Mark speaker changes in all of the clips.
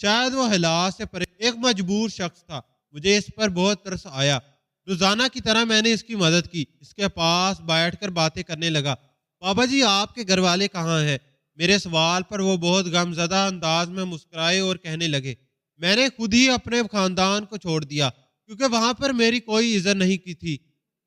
Speaker 1: شاید وہ حالات سے پرے ایک مجبور شخص تھا۔ مجھے اس پر بہت ترس آیا۔ روزانہ کی طرح میں نے اس کی مدد کی، اس کے پاس بیٹھ کر باتیں کرنے لگا۔ بابا جی، آپ کے گھر والے کہاں ہیں؟ میرے سوال پر وہ بہت غم زدہ انداز میں مسکرائے اور کہنے لگے، میں نے خود ہی اپنے خاندان کو چھوڑ دیا، کیونکہ وہاں پر میری کوئی عزت نہیں کی تھی،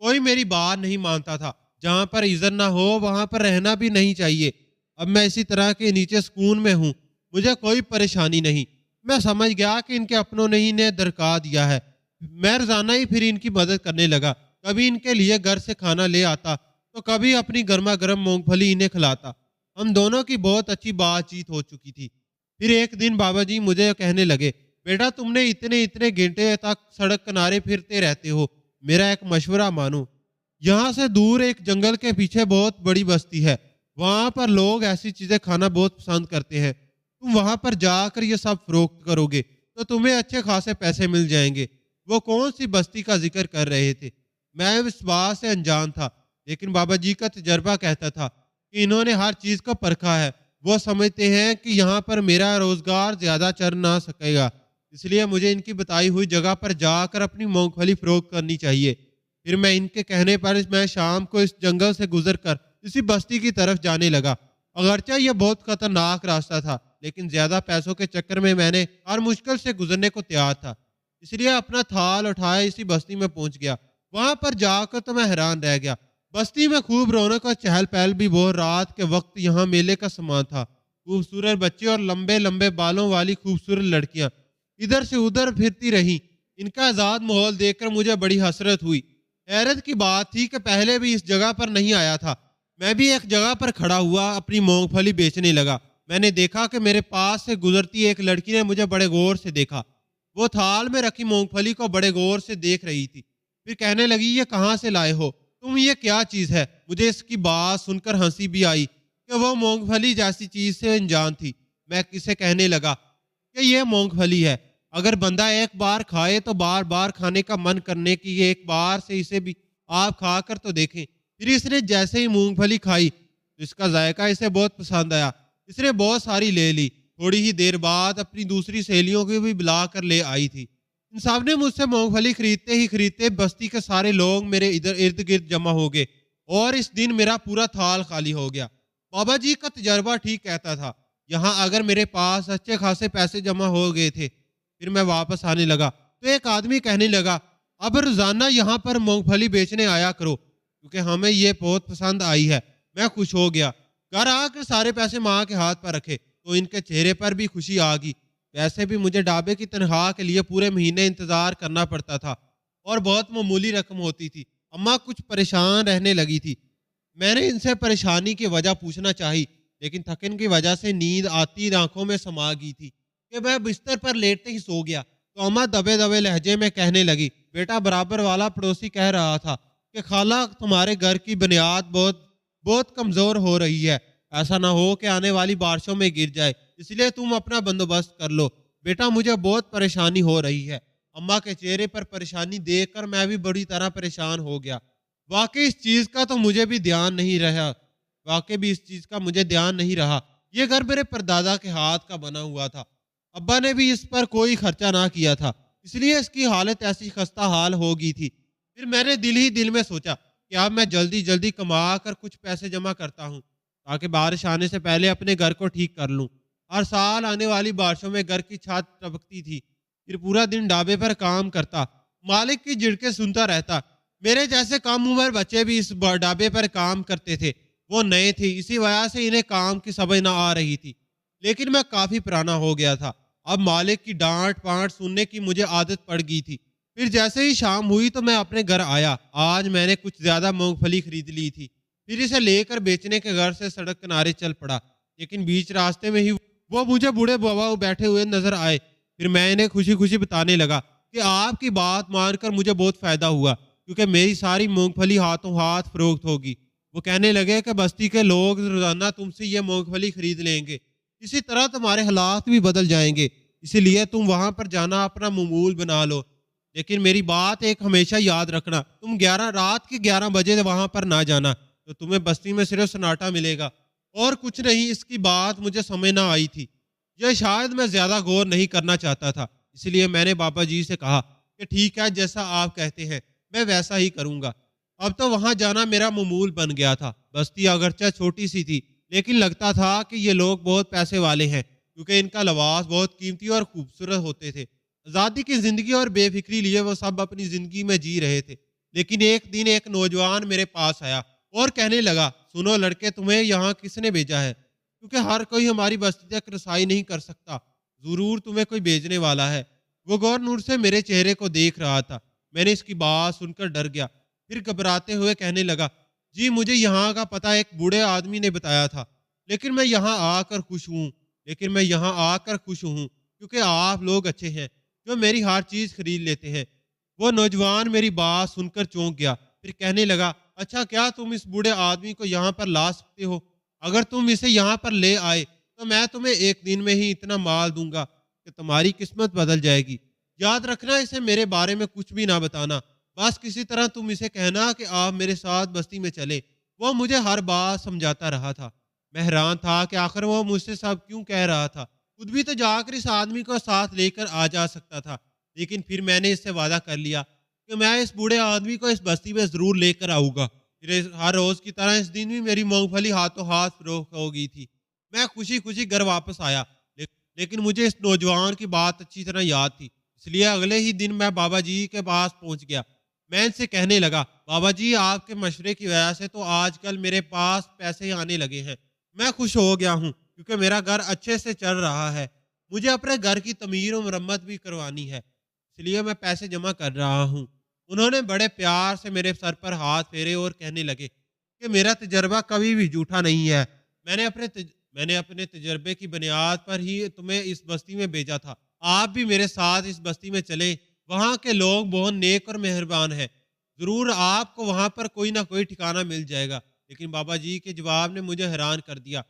Speaker 1: کوئی میری بات نہیں مانتا تھا۔ جہاں پر عزت نہ ہو وہاں پر رہنا بھی نہیں چاہیے۔ اب میں اسی طرح کے نیچے سکون میں ہوں، مجھے کوئی پریشانی نہیں۔ میں سمجھ گیا کہ ان کے اپنوں نے انہیں درکا دیا ہے۔ میں روزانہ ہی پھر ان کی مدد کرنے لگا، کبھی ان کے لیے گھر سے کھانا لے آتا تو کبھی اپنی گرما گرم مونگ پھلی انہیں کھلاتا۔ ہم دونوں کی بہت اچھی بات چیت ہو چکی تھی۔ پھر ایک دن بابا جی مجھے کہنے لگے، بیٹا تم نے اتنے گھنٹے تک سڑک کنارے پھرتے رہتے ہو، میرا ایک مشورہ مانو۔ یہاں سے دور ایک جنگل کے پیچھے بہت بڑی بستی ہے، وہاں پر لوگ ایسی چیزیں کھانا بہت پسند کرتے ہیں۔ تم وہاں پر جا کر یہ سب فروخت کرو گے تو تمہیں اچھے خاصے پیسے مل جائیں گے۔ وہ کون سی بستی کا ذکر کر رہے تھے؟ میں اس بات سے انجان تھا، لیکن بابا جی کا تجربہ کہتا تھا کہ انہوں نے ہر چیز کو پرکھا ہے۔ وہ سمجھتے ہیں کہ یہاں پر میرا روزگار زیادہ چل نہ سکے گا، اس لیے مجھے ان کی بتائی ہوئی جگہ پر جا کر اپنی مونگ پھلی فروخت کرنی چاہیے۔ پھر میں ان کے کہنے پر میں شام کو اس جنگل سے گزر کر اسی بستی کی طرف جانے لگا۔ اگرچہ یہ بہت خطرناک راستہ تھا، لیکن زیادہ پیسوں کے چکر میں نے ہر مشکل سے گزرنے کو تیار تھا، اس لیے اپنا تھال اٹھائے اسی بستی میں پہنچ گیا۔ وہاں پر جا کر تو میں حیران رہ گیا۔ بستی میں خوب رونق اور چہل پہل بھی وہ رات کے وقت یہاں میلے کا سامان تھا۔ خوبصورت بچے اور لمبے لمبے بالوں والی خوبصورت لڑکیاں ادھر سے ادھر پھرتی رہیں۔ ان کا آزاد ماحول دیکھ کر مجھے بڑی حسرت ہوئی۔ حیرت کی بات تھی کہ پہلے بھی اس جگہ پر نہیں آیا تھا۔ میں بھی ایک جگہ پر کھڑا ہوا اپنی مونگ پھلی بیچنے لگا۔ میں نے دیکھا کہ میرے پاس سے گزرتی ایک لڑکی نے مجھے بڑے غور سے دیکھا۔ وہ تھال میں رکھی مونگ پھلی کو بڑے غور سے دیکھ رہی تھی، پھر کہنے لگی، یہ کہاں سے لائے ہو تم؟ یہ کیا چیز ہے؟ مجھے اس کی بات سن کر ہنسی بھی آئی کہ وہ مونگ پھلی جیسی چیز سے انجان تھی۔ میں کسے کہنے لگا کہ یہ مونگ پھلی ہے، اگر بندہ ایک بار کھائے تو بار بار کھانے کا من کرنے کی، یہ ایک بار سے اسے بھی آپ کھا کر تو دیکھیں۔ پھر اس نے جیسے ہی مونگ پھلی کھائی تو اس کا ذائقہ اسے بہت پسند آیا۔ اس نے بہت ساری لے لی۔ تھوڑی ہی دیر بعد اپنی دوسری سہیلیوں کو بھی بلا کر لے آئی تھی۔ ان سب نے مجھ سے مونگ پھلی خریدتے بستی کے سارے لوگ میرے ادھر ارد گرد جمع ہو گئے اور اس دن میرا پورا تھال خالی ہو گیا۔ بابا جی کا تجربہ ٹھیک کہتا تھا۔ یہاں اگر میرے پاس اچھے خاصے پیسے جمع ہو گئے تھے، پھر میں واپس آنے لگا تو ایک آدمی کہنے لگا، اب روزانہ یہاں پر مونگ پھلی بیچنے آیا کرو، کیونکہ ہمیں یہ بہت پسند آئی ہے۔ میں خوش ہو گیا۔ گھر آ کر سارے پیسے ماں کے ہاتھ پر رکھے تو ان کے چہرے پر بھی خوشی آ گئی۔ ویسے بھی مجھے ڈھابے کی تنخواہ کے لیے پورے مہینے انتظار کرنا پڑتا تھا اور بہت معمولی رقم ہوتی تھی۔ اماں کچھ پریشان رہنے لگی تھی۔ میں نے ان سے پریشانی کی وجہ پوچھنا چاہی، لیکن تھکن کی وجہ سے نیند آتی آنکھوں میں سما گئی تھی کہ میں بستر پر لیٹتے ہی سو گیا۔ تو اماں دبے دبے لہجے میں کہنے لگی، بیٹا برابر والا پڑوسی کہہ رہا تھا کہ خالہ تمہارے گھر کی بنیاد بہت کمزور ہو رہی ہے، ایسا نہ ہو کہ آنے والی بارشوں میں گر جائے، اس لیے تم اپنا بندوبست کر لو۔ بیٹا مجھے بہت پریشانی ہو رہی ہے۔ اماں کے چہرے پر پریشانی دیکھ کر میں بھی بڑی طرح پریشان ہو گیا۔ واقعی اس چیز کا تو مجھے بھی دھیان نہیں رہا۔ یہ گھر میرے پردادا کے ہاتھ کا بنا ہوا تھا۔ ابا نے بھی اس پر کوئی خرچہ نہ کیا تھا، اس لیے اس کی حالت ایسی خستہ حال ہو گئی تھی۔ پھر میں نے دل ہی دل میں سوچا کہ اب میں جلدی کما کر کچھ پیسے جمع کرتا ہوں تاکہ بارش آنے سے پہلے اپنے گھر کو ٹھیک کر لوں۔ ہر سال آنے والی بارشوں میں گھر کی چھت ٹپکتی تھی۔ پھر پورا دن ڈھابے پر کام کرتا، مالک کی جھڑکیں سنتا رہتا۔ میرے جیسے کم عمر بچے بھی اس ڈھابے پر کام کرتے تھے۔ وہ نئے تھے، اسی وجہ سے انہیں کام کی سمجھ نہ آ رہی تھی، لیکن میں کافی پرانا ہو گیا تھا۔ اب مالک کی ڈانٹ پانٹ سننے کی مجھے عادت پڑ گئی تھی۔ پھر جیسے ہی شام ہوئی تو میں اپنے گھر آیا۔ آج میں نے کچھ زیادہ مونگ پھلی خرید لی تھی۔ پھر اسے لے کر بیچنے کے گھر سے سڑک کنارے چل پڑا، لیکن بیچ راستے میں ہی وہ مجھے بوڑھے بابا بیٹھے ہوئے نظر آئے۔ پھر میں انہیں خوشی خوشی بتانے لگا کہ آپ کی بات مان کر مجھے بہت فائدہ ہوا، کیونکہ میری ساری مونگ پھلی ہاتھوں ہاتھ فروخت ہوگی۔ وہ کہنے لگے کہ بستی کے لوگ روزانہ تم سے یہ مونگ پھلی خرید لیں گے، اسی طرح تمہارے حالات بھی بدل جائیں گے، اسی لیے تم وہاں پر جانا اپنا معمول بنا لو۔ لیکن میری بات ایک ہمیشہ یاد رکھنا، تم رات کے 11 بجے وہاں پر نہ جانا، تو تمہیں بستی میں صرف سناٹا ملے گا اور کچھ نہیں۔ اس کی بات مجھے سمجھ نہ آئی تھی۔ یہ شاید میں زیادہ غور نہیں کرنا چاہتا تھا، اس لیے میں نے بابا جی سے کہا کہ ٹھیک ہے، جیسا آپ کہتے ہیں میں ویسا ہی کروں گا۔ اب تو وہاں جانا میرا معمول بن گیا تھا۔ بستی اگرچہ چھوٹی سی تھی، لیکن لگتا تھا کہ یہ لوگ بہت پیسے والے ہیں، کیونکہ ان کا لباس بہت قیمتی اور خوبصورت ہوتے تھے۔ آزادی کی زندگی اور بے فکری لیے وہ سب اپنی زندگی میں جی رہے تھے۔ لیکن ایک دن ایک نوجوان میرے پاس آیا اور کہنے لگا، سنو لڑکے، تمہیں یہاں کس نے بھیجا ہے؟ کیونکہ ہر کوئی ہماری بستی تک رسائی نہیں کر سکتا، ضرور تمہیں کوئی بھیجنے والا ہے۔ وہ غور نور سے میرے چہرے کو دیکھ رہا تھا۔ میں نے اس کی بات سن کر ڈر گیا، پھر گھبراتے ہوئے کہنے لگا، جی مجھے یہاں کا پتہ ایک بوڑھے آدمی نے بتایا تھا، لیکن میں یہاں آ کر خوش ہوں کیونکہ آپ لوگ اچھے ہیں جو میری ہر چیز خرید لیتے ہیں۔ وہ نوجوان میری بات سن کر چونک گیا، پھر کہنے لگا، اچھا کیا تم اس بوڑھے آدمی کو یہاں پر لا سکتے ہو؟ اگر تم اسے یہاں پر لے آئے تو میں تمہیں ایک دن میں ہی اتنا مال دوں گا کہ تمہاری قسمت بدل جائے گی۔ یاد رکھنا، اسے میرے بارے میں کچھ بھی نہ بتانا، بس کسی طرح تم اسے کہنا کہ آپ میرے ساتھ بستی میں چلے۔ وہ مجھے ہر بات سمجھاتا رہا تھا۔ میں حیران تھا کہ آخر وہ مجھ سے سب کیوں کہہ رہا تھا، خود بھی تو جا کر اس آدمی کو ساتھ لے کر آ جا سکتا تھا۔ لیکن پھر میں نے اس سے وعدہ کر لیا کہ میں اس بوڑھے آدمی کو اس بستی میں ضرور لے کر آؤں گا۔ پھر ہر روز کی طرح اس دن بھی میری مونگ پھلی ہاتھوں ہاتھ فروخت ہو گئی تھی۔ میں خوشی خوشی گھر واپس آیا، لیکن مجھے اس نوجوان کی بات اچھی طرح یاد تھی، اس لیے اگلے ہی دن میں بابا جی کے پاس پہنچ گیا۔ میں ان سے کہنے لگا، بابا جی آپ کے مشورے کی وجہ سے تو آج کل میرے پاس پیسے آنے لگے ہیں۔ میں خوش ہو گیا ہوں کیونکہ میرا گھر اچھے سے چل رہا ہے۔ مجھے اپنے گھر کی تعمیر و مرمت بھی کروانی ہے، اس لیے میں پیسے جمع کر رہا ہوں۔ انہوں نے بڑے پیار سے میرے سر پر ہاتھ پھیرے اور کہنے لگے کہ میرا تجربہ کبھی بھی جھوٹا نہیں ہے۔ میں نے اپنے تجربے کی بنیاد پر ہی تمہیں اس بستی میں بھیجا تھا۔ آپ بھی میرے ساتھ اس بستی میں چلیں، وہاں کے لوگ بہت نیک اور مہربان ہیں، ضرور آپ کو وہاں پر کوئی نہ کوئی ٹھکانہ مل جائے گا۔ لیکن بابا جی کے جواب نے مجھے حیران کر دیا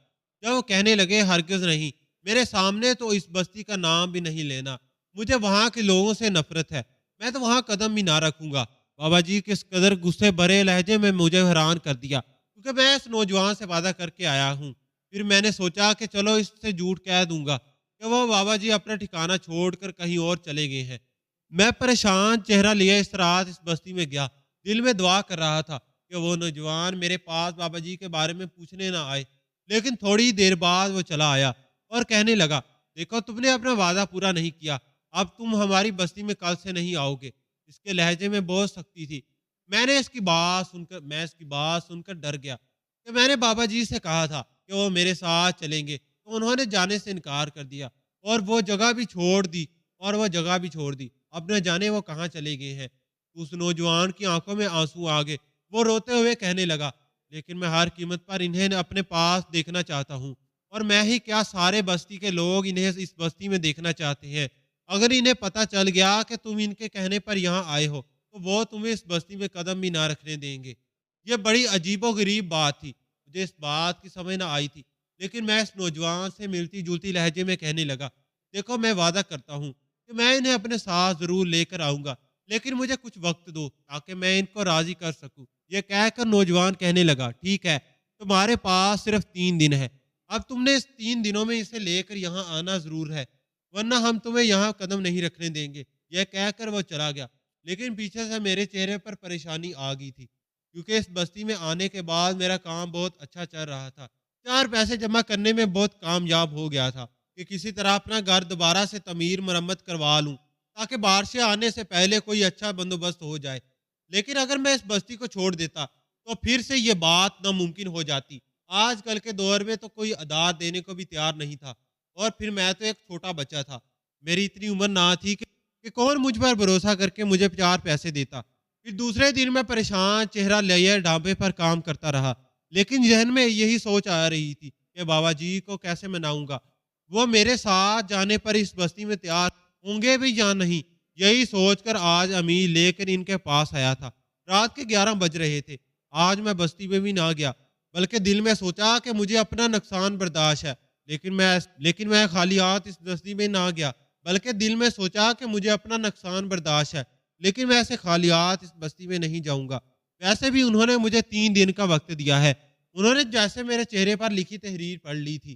Speaker 1: جب وہ کہنے لگے، ہرگز نہیں، میرے سامنے تو اس بستی کا نام بھی نہیں لینا، مجھے وہاں کے لوگوں سے نفرت ہے، میں تو وہاں قدم بھی نہ رکھوں گا۔ بابا جی کس قدر غصے بھرے لہجے میں مجھے حیران کر دیا، کیونکہ میں اس نوجوان سے وعدہ کر کے آیا ہوں۔ پھر میں نے سوچا کہ چلو اس سے جھوٹ کہہ دوں گا کہ وہ بابا جی اپنا ٹھکانہ چھوڑ کر کہیں اور چلے گئے ہیں۔ میں پریشان چہرہ لیے اس رات اس بستی میں گیا، دل میں دعا کر رہا تھا کہ وہ نوجوان میرے پاس بابا جی کے بارے میں پوچھنے نہ آئے۔ لیکن تھوڑی دیر بعد وہ چلا آیا اور کہنے لگا، دیکھو تم نے اپنا وعدہ پورا نہیں کیا، اب تم ہماری بستی میں کل سے نہیں آؤ گے۔ اس کے لہجے میں بہت سختی تھی۔ میں اس کی بات سن کر ڈر گیا کہ میں نے بابا جی سے کہا تھا کہ وہ میرے ساتھ چلیں گے، تو انہوں نے جانے سے انکار کر دیا اور وہ جگہ بھی چھوڑ دی۔ اب نہ جانے وہ کہاں چلے گئے ہیں۔ اس نوجوان کی آنکھوں میں آنسو آ گئے، وہ روتے ہوئے کہنے لگا، لیکن میں ہر قیمت پر انہیں اپنے پاس دیکھنا چاہتا ہوں، اور میں ہی کیا سارے بستی کے لوگ انہیں اس بستی میں دیکھنا چاہتے ہیں۔ اگر انہیں پتہ چل گیا کہ تم ان کے کہنے پر یہاں آئے ہو تو وہ تمہیں اس بستی میں قدم بھی نہ رکھنے دیں گے۔ یہ بڑی عجیب و غریب بات تھی، مجھے اس بات کی سمجھ نہ آئی تھی، لیکن میں اس نوجوان سے ملتی جلتی لہجے میں کہنے لگا، دیکھو میں وعدہ کرتا ہوں کہ میں انہیں اپنے ساتھ ضرور لے کر آؤں گا، لیکن مجھے کچھ وقت دو تاکہ میں ان کو راضی کر سکوں۔ یہ کہہ کر نوجوان کہنے لگا، ٹھیک ہے، تمہارے پاس صرف 3 دن ہے، اب تم نے اس 3 دنوں میں اسے لے کر یہاں آنا ضرور ہے، ورنہ ہم تمہیں یہاں قدم نہیں رکھنے دیں گے۔ یہ کہہ کر وہ چلا گیا، لیکن پیچھے سے میرے چہرے پر پریشانی آ گئی تھی، کیونکہ اس بستی میں آنے کے بعد میرا کام بہت اچھا چل رہا تھا، 4 پیسے جمع کرنے میں بہت کامیاب ہو گیا تھا کہ کسی طرح اپنا گھر دوبارہ سے تعمیر مرمت کروا لوں تاکہ بارشیں آنے سے پہلے کوئی اچھا بندوبست ہو جائے۔ لیکن اگر میں اس بستی کو چھوڑ دیتا تو پھر سے یہ بات ناممکن ہو جاتی۔ آج کل کے دور میں تو کوئی عداد دینے کو بھی تیار نہیں تھا، اور پھر میں تو ایک چھوٹا بچہ تھا، میری اتنی عمر نہ تھی کہ کون مجھ پر بھروسہ کر کے مجھے 4 پیسے دیتا۔ پھر دوسرے دن میں پریشان چہرہ لیے ڈھابے پر کام کرتا رہا، لیکن ذہن میں یہی سوچ آ رہی تھی کہ بابا جی کو کیسے مناؤں گا، وہ میرے ساتھ جانے پر اس بستی میں تیار ہوں گے بھی یا نہیں۔ یہی سوچ کر آج امی لے کر ان کے پاس آیا تھا۔ رات کے 11 بج رہے تھے۔ آج میں بستی میں بھی نہ گیا، بلکہ دل میں سوچا کہ مجھے اپنا نقصان برداشت ہے، لیکن میں خالی ہاتھ اس بستی میں نہ گیا، بلکہ دل میں سوچا کہ مجھے اپنا نقصان برداشت ہے، لیکن میں ایسے خالی ہاتھ اس بستی میں نہیں جاؤں گا۔ ویسے بھی انہوں نے مجھے 3 دن کا وقت دیا ہے۔ انہوں نے جیسے میرے چہرے پر لکھی تحریر پڑھ لی تھی،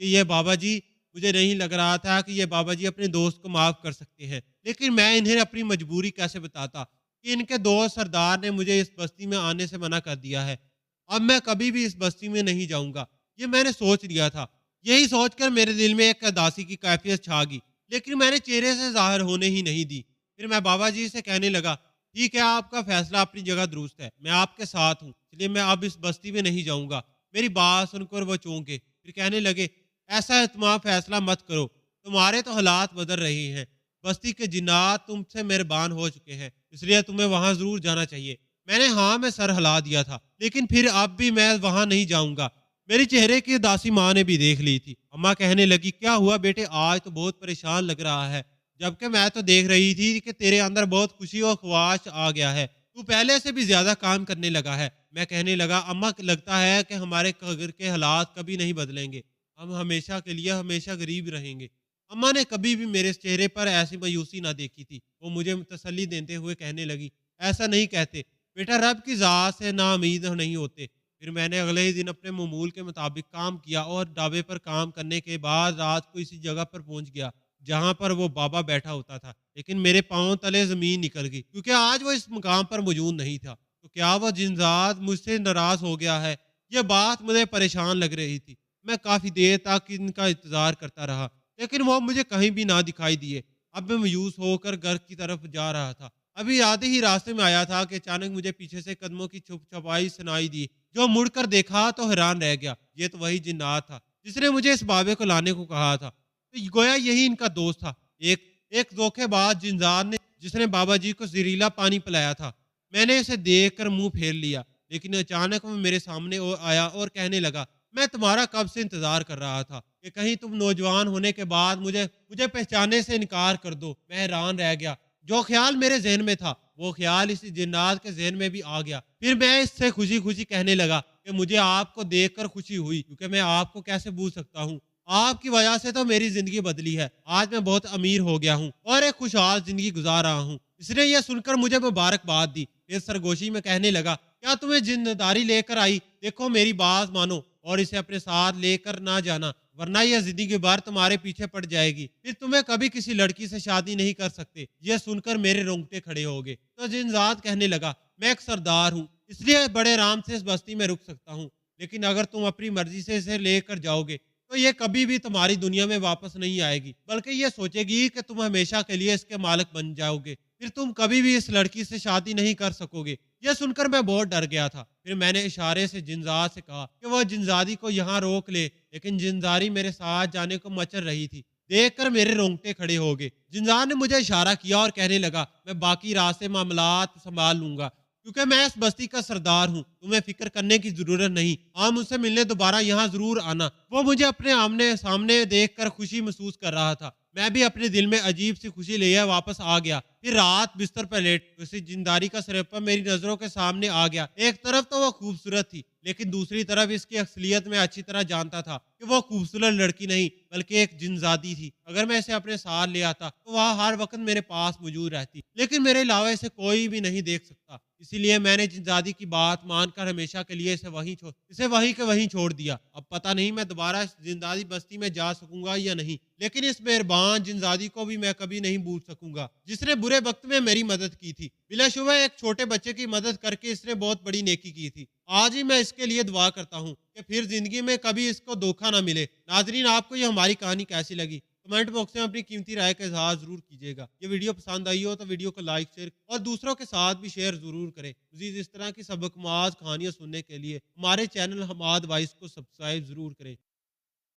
Speaker 1: کہ یہ بابا جی مجھے نہیں لگ رہا تھا کہ یہ بابا جی اپنے دوست کو معاف کر سکتے ہیں، لیکن میں انہیں اپنی مجبوری کیسے بتاتا کہ ان کے دوست سردار نے مجھے اس بستی میں آنے سے منع کر دیا ہے، اب میں کبھی بھی اس بستی میں نہیں جاؤں گا۔ یہ میں نے سوچ لیا تھا۔ یہی سوچ کر میرے دل میں ایک اداسی کی کیفیت چھا گئی، لیکن میں نے چہرے سے ظاہر ہونے ہی نہیں دی۔ پھر میں بابا جی سے کہنے لگا، ٹھیک ہے، آپ کا فیصلہ اپنی جگہ درست ہے، میں آپ کے ساتھ ہوں، اس لیے میں اب اس بستی میں نہیں جاؤں گا۔ میری بات سن کر وہ چونکے، پھر کہنے لگے، ایسا اتمام فیصلہ مت کرو، تمہارے تو حالات بدل رہے ہیں، بستی کے جنات تم سے مہربان ہو چکے ہیں، اس لیے تمہیں وہاں ضرور جانا چاہیے۔ میں نے ہاں میں سر ہلا دیا تھا، لیکن پھر اب بھی میں وہاں نہیں جاؤں گا۔ میری چہرے کی اداسی ماں نے بھی دیکھ لی تھی۔ اماں کہنے لگی، کیا ہوا بیٹے، آج تو بہت پریشان لگ رہا ہے، جبکہ میں تو دیکھ رہی تھی کہ تیرے اندر بہت خوشی اور خواہش آ گیا ہے، تو پہلے سے بھی زیادہ کام کرنے لگا ہے۔ میں کہنے لگا، اماں لگتا ہے کہ ہمارے گھر کے حالات کبھی نہیں بدلیں گے، ہم ہمیشہ کے لیے ہمیشہ غریب رہیں گے۔ اماں نے کبھی بھی میرے چہرے پر ایسی مایوسی نہ دیکھی تھی۔ وہ مجھے تسلی دیتے ہوئے کہنے لگی، ایسا نہیں کہتے بیٹا، رب کی ذات سے نا امید نہیں ہوتے۔ پھر میں نے اگلے ہی دن اپنے معمول کے مطابق کام کیا اور ڈھابے پر کام کرنے کے بعد رات کو اسی جگہ پر پہنچ گیا جہاں پر وہ بابا بیٹھا ہوتا تھا، لیکن میرے پاؤں تلے زمین نکل گئی کیونکہ آج وہ اس مقام پر موجود نہیں تھا۔ تو کیا وہ جنزاد مجھ سے ناراض ہو گیا ہے؟ یہ بات مجھے پریشان لگ رہی تھی۔ میں کافی دیر تک ان کا انتظار کرتا رہا، لیکن وہ مجھے کہیں بھی نہ دکھائی دیے۔ اب میں مایوس ہو کر گھر کی طرف جا رہا تھا، ابھی آدھے ہی راستے میں آیا تھا کہ اچانک مجھے پیچھے سے قدموں کی چھپ چھپائی سنائی دی۔ جو مڑ کر دیکھا تو حیران رہ گیا، یہ تو وہی جنات تھا جس نے مجھے اس بابے کو لانے کو کہا تھا۔ تو گویا یہی ان کا دوست تھا، ایک دھوکے باز جنزاد نے، جس نے بابا جی کو زہریلا پانی پلایا تھا۔ میں نے اسے دیکھ کر منہ پھیر لیا، لیکن اچانک وہ میرے سامنے آیا اور کہنے لگا، میں تمہارا کب سے انتظار کر رہا تھا کہ کہیں تم نوجوان ہونے کے بعد مجھے پہچانے سے انکار کر دو۔ میں حیران رہ گیا، جو خیال میرے ذہن میں تھا وہ خیال اسی جنات کے ذہن میں بھی آ گیا۔ پھر میں اس سے خوشی خوشی کہنے لگا کہ مجھے آپ کو دیکھ کر خوشی ہوئی، کیونکہ میں آپ کو کیسے بھول سکتا ہوں، آپ کی وجہ سے تو میری زندگی بدلی ہے، آج میں بہت امیر ہو گیا ہوں اور ایک خوشحال زندگی گزار رہا ہوں۔ اس نے یہ سن کر مجھے مبارکباد دی، پھر سرگوشی میں کہنے لگا، کیا تمہیں جنداری لے کر آئی؟ دیکھو میری بات مانو اور اسے اپنے ساتھ لے کر نہ جانا، ورنہ یہ زندگی بھر تمہارے پیچھے پڑ جائے گی، پھر تمہیں کبھی کسی لڑکی سے شادی نہیں کر سکتے۔ یہ سن کر میرے رونگٹے کھڑے ہو گئے۔ تو جنزاد کہنے لگا، میں ایک سردار ہوں، اس لیے بڑے آرام سے اس بستی میں رک سکتا ہوں، لیکن اگر تم اپنی مرضی سے اسے لے کر جاؤ گے تو یہ کبھی بھی تمہاری دنیا میں واپس نہیں آئے گی، بلکہ یہ سوچے گی کہ تم ہمیشہ کے لیے اس کے مالک بن جاؤ گے، پھر تم کبھی بھی اس لڑکی سے شادی نہیں کر سکو گے۔ یہ سن کر میں بہت ڈر گیا تھا۔ پھر میں نے اشارے سے جنزاد سے کہا کہ وہ جنزادی کو یہاں روک لے، لیکن جنزاری میرے ساتھ جانے کو مچل رہی تھی۔ دیکھ کر میرے رونگٹے کھڑے ہو گئے۔ جنزاد نے مجھے اشارہ کیا اور کہنے لگا، میں باقی راستے معاملات سنبھال لوں گا، کیونکہ میں اس بستی کا سردار ہوں، تمہیں فکر کرنے کی ضرورت نہیں۔ آپ مجھ سے ملنے دوبارہ یہاں ضرور آنا۔ وہ مجھے اپنے آمنے سامنے دیکھ کر خوشی محسوس کر رہا تھا۔ میں بھی اپنے دل میں عجیب سی خوشی لیے واپس آ گیا۔ پھر رات بستر پر لیٹ اسی جنداری کا سریپا میری نظروں کے سامنے آ گیا۔ ایک طرف تو وہ خوبصورت تھی، لیکن دوسری طرف اس کی اصلیت میں اچھی طرح جانتا تھا کہ وہ خوبصورت لڑکی نہیں بلکہ ایک جنزادی تھی۔ اگر میں اسے اپنے ساتھ لے آتا تو وہ ہر وقت میرے پاس موجود رہتی، لیکن میرے علاوہ اسے کوئی بھی نہیں دیکھ سکتا۔ اسی لیے میں نے جنزادی کی بات مان کر ہمیشہ کے لیے اسے وہیں کے وہیں چھوڑ دیا۔ اب پتہ نہیں میں دوبارہ اس جنزادی بستی میں جا سکوں گا یا نہیں، لیکن اس مہربان جنزادی کو بھی میں کبھی نہیں بھول سکوں گا جس نے برے وقت میں میری مدد کی تھی۔ بلا شبہ ایک چھوٹے بچے کی مدد کر کے اس نے بہت بڑی نیکی کی تھی۔ آج ہی میں اس کے لیے دعا کرتا ہوں کہ پھر زندگی میں کبھی اس کو دھوکہ نہ ملے۔ ناظرین، آپ کو یہ ہماری کہانی کیسی لگی؟ کمنٹ باکس میں اپنی قیمتی رائے کا اظہار ضرور کیجیے گا۔ یہ ویڈیو پسند آئی ہو تو ویڈیو کو لائک، شیئر اور دوسروں کے ساتھ بھی شیئر ضرور کریں۔ مزید اس طرح کی سبق آموز کہانیاں سننے کے لیے ہمارے چینل حماد وائس کو سبسکرائب ضرور کریں۔